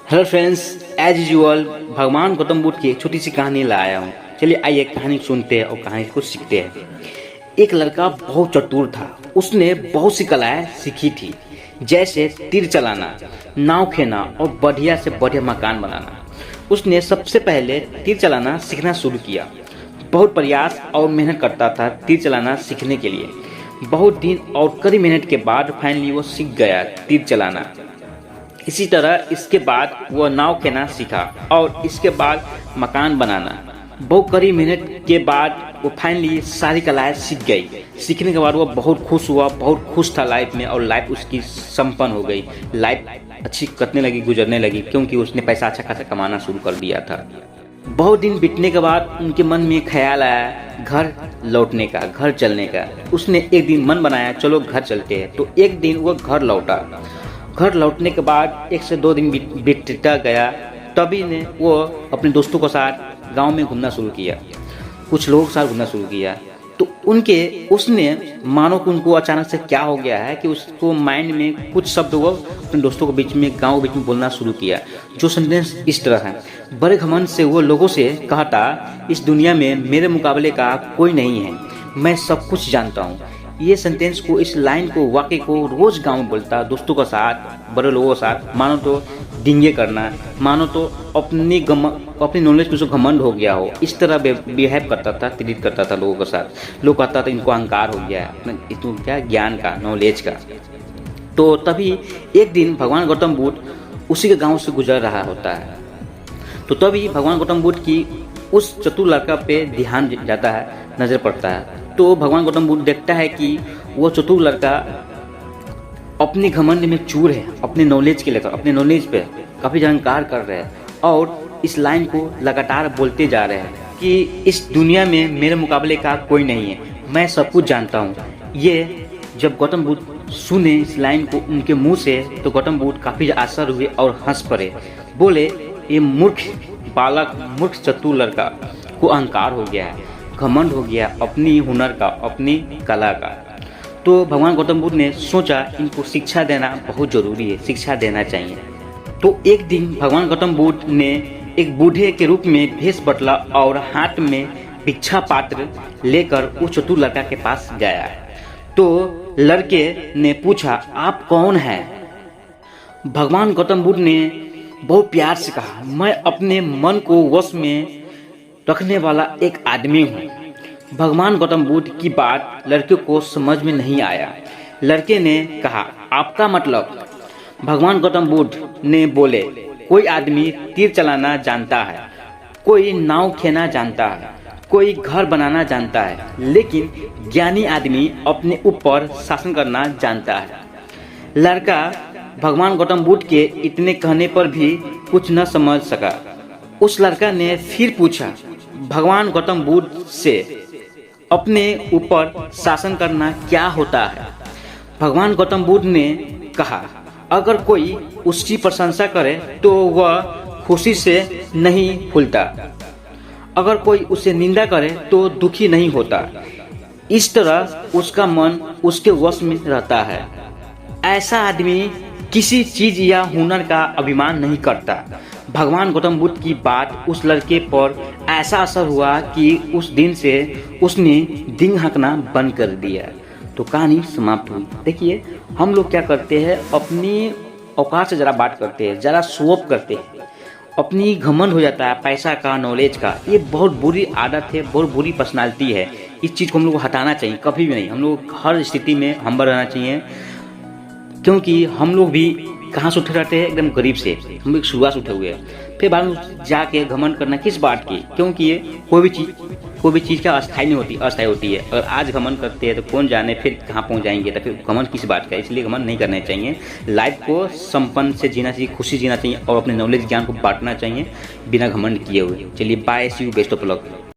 Hello friends, as usual भगवान गौतम बुद्ध की एक छोटी सी कहानी लाया हूँ। चलिए आइए कहानी सुनते हैं और कहानी को सीखते हैं। एक लड़का बहुत चतुर था। उसने बहुत सी कलाएं सीखी थी, जैसे तीर चलाना, नाव खेना और बढ़िया से बढ़िया मकान बनाना। उसने सबसे पहले तीर चलाना सीखना शुरू किया। बहुत प्रयास और मेहनत करता था तीर चलाना सीखने के लिए। बहुत दिन और कड़ी मेहनत के बाद फाइनली वो सीख गया तीर चलाना। इसी तरह इसके बाद वह नाव खेना सीखा और इसके बाद मकान बनाना। बहुत कड़ी मेहनत के बाद वो फाइनली सारी कलाएं सीख गई। सीखने के बाद वह बहुत खुश हुआ, बहुत खुश था लाइफ में, और लाइफ उसकी संपन्न हो गई। लाइफ अच्छी कटने लगी, गुजरने लगी, क्योंकि उसने पैसा अच्छा खासा कमाना शुरू कर दिया था। बहुत दिन बीतने के बाद उनके मन में ख्याल आया घर लौटने का, घर चलने का। उसने एक दिन मन बनाया, चलो घर चलते हैं। तो एक दिन वह घर लौटा। घर लौटने के बाद 1 से 2 दिन बीतता गया। तभी ने वो अपने दोस्तों के साथ गांव में घूमना शुरू किया, कुछ लोगों के साथ घूमना शुरू किया। तो उसने मानो कि उनको अचानक से क्या हो गया है कि उसको माइंड में कुछ शब्द वो अपने दोस्तों के बीच में, गांव के बीच में बोलना शुरू किया, जो सेंटेंस इस तरह है। बड़े घमंड से वो लोगों से कहता, इस दुनिया में मेरे मुकाबले का कोई नहीं है, मैं सब कुछ जानता हूँ। ये सेंटेंस को, इस लाइन को, वाक्य को रोज गांव में बोलता, दोस्तों के साथ, बड़े लोगों के साथ। मानो तो डिंगे करना, मानो तो अपनी नॉलेज पे घमंड हो गया हो, इस तरह बिहेव करता था, ट्रीट करता था लोगों के साथ। लोग कहता था इनको अहंकार हो गया है, इनको क्या ज्ञान का, नॉलेज का। तो तभी एक दिन भगवान गौतम बुद्ध उसी के गांव से गुजर रहा होता है। तो तभी भगवान गौतम बुद्ध की उस चतुर लड़का पे ध्यान जाता है, नजर पड़ता है। तो भगवान गौतम बुद्ध देखता है कि वो चतुर लड़का अपने घमंड में चूर है, अपने नॉलेज के लेकर, अपने नॉलेज पे काफी अहंकार कर रहे हैं और इस लाइन को लगातार बोलते जा रहे हैं कि इस दुनिया में मेरे मुकाबले का कोई नहीं है, मैं सब कुछ जानता हूँ। ये जब गौतम बुद्ध सुने इस लाइन को उनके मुंह से, तो गौतम बुद्ध काफी आश्चर्य हुए और हंस पड़े। बोले, ये मूर्ख बालक, मूर्ख चतुर लड़का को अहंकार हो गया है, घमंड हो गया अपनी हुनर का, अपनी कला का। तो भगवान गौतम बुद्ध ने सोचा इनको शिक्षा देना बहुत जरूरी है, शिक्षा देना चाहिए। तो एक दिन भगवान गौतम बुद्ध ने एक बूढ़े के रूप में भेष बदला और हाथ में भिक्षा पात्र लेकर उस चतुर लड़का के पास गया। तो लड़के ने पूछा, आप कौन हैं? भगवान गौतम बुद्ध ने बहुत प्यार से कहा, मैं अपने मन को वश में रखने वाला एक आदमी हूँ। भगवान गौतम बुद्ध की बात लड़के को समझ में नहीं आया। लड़के ने कहा, आपका मतलब? भगवान गौतम बुद्ध ने बोले, कोई आदमी तीर चलाना जानता है, कोई नाव खेना जानता है, कोई घर बनाना जानता है, लेकिन ज्ञानी आदमी अपने ऊपर शासन करना जानता है। लड़का भगवान गौतम बुद्ध के इतने कहने पर भी कुछ न समझ सका। उस लड़का ने फिर पूछा भगवान गौतम बुद्ध से, अपने ऊपर शासन करना क्या होता है? भगवान गौतम बुद्ध ने कहा, अगर कोई उसकी प्रशंसा करे तो वह खुशी से नहीं फूलता, अगर कोई उसे निंदा करे तो दुखी नहीं होता। इस तरह उसका मन उसके वश में रहता है। ऐसा आदमी किसी चीज या हुनर का अभिमान नहीं करता। भगवान गौतम बुद्ध की बात उस लड़के पर ऐसा असर हुआ कि उस दिन से उसने डिंग हाँकना बंद कर दिया। तो कहानी समाप्त हुई। देखिए, हम लोग क्या करते हैं, अपनी औकात से जरा बात करते हैं, जरा शो ऑफ करते हैं, अपनी घमंड हो जाता है पैसा का, नॉलेज का। ये बहुत बुरी आदत है, बहुत बुरी पर्सनालिटी है। इस चीज़ को हम लोग को हटाना चाहिए, कभी भी नहीं। हम लोग हर स्थिति में हम्बल रहना चाहिए, क्योंकि हम लोग भी कहाँ से उठे रहते हैं, एकदम गरीब से। हम लोग शुरुआत से उठे हुए हैं, फिर बाद में जाके घमंड करना किस बात की? क्योंकि ये कोई भी चीज़ का अस्थायी नहीं होती, अस्थायी होती है। अगर आज घमंड करते हैं तो कौन जाने फिर कहाँ पहुँच जाएंगे, तो फिर घमंड किस बात का? इसलिए घमंड नहीं करना चाहिए। लाइफ को संपन्न से जीना चाहिए, खुशी जीना चाहिए और अपने नॉलेज ज्ञान को बांटना चाहिए बिना घमंड किए हुए। चलिए, bye, see you, best of luck.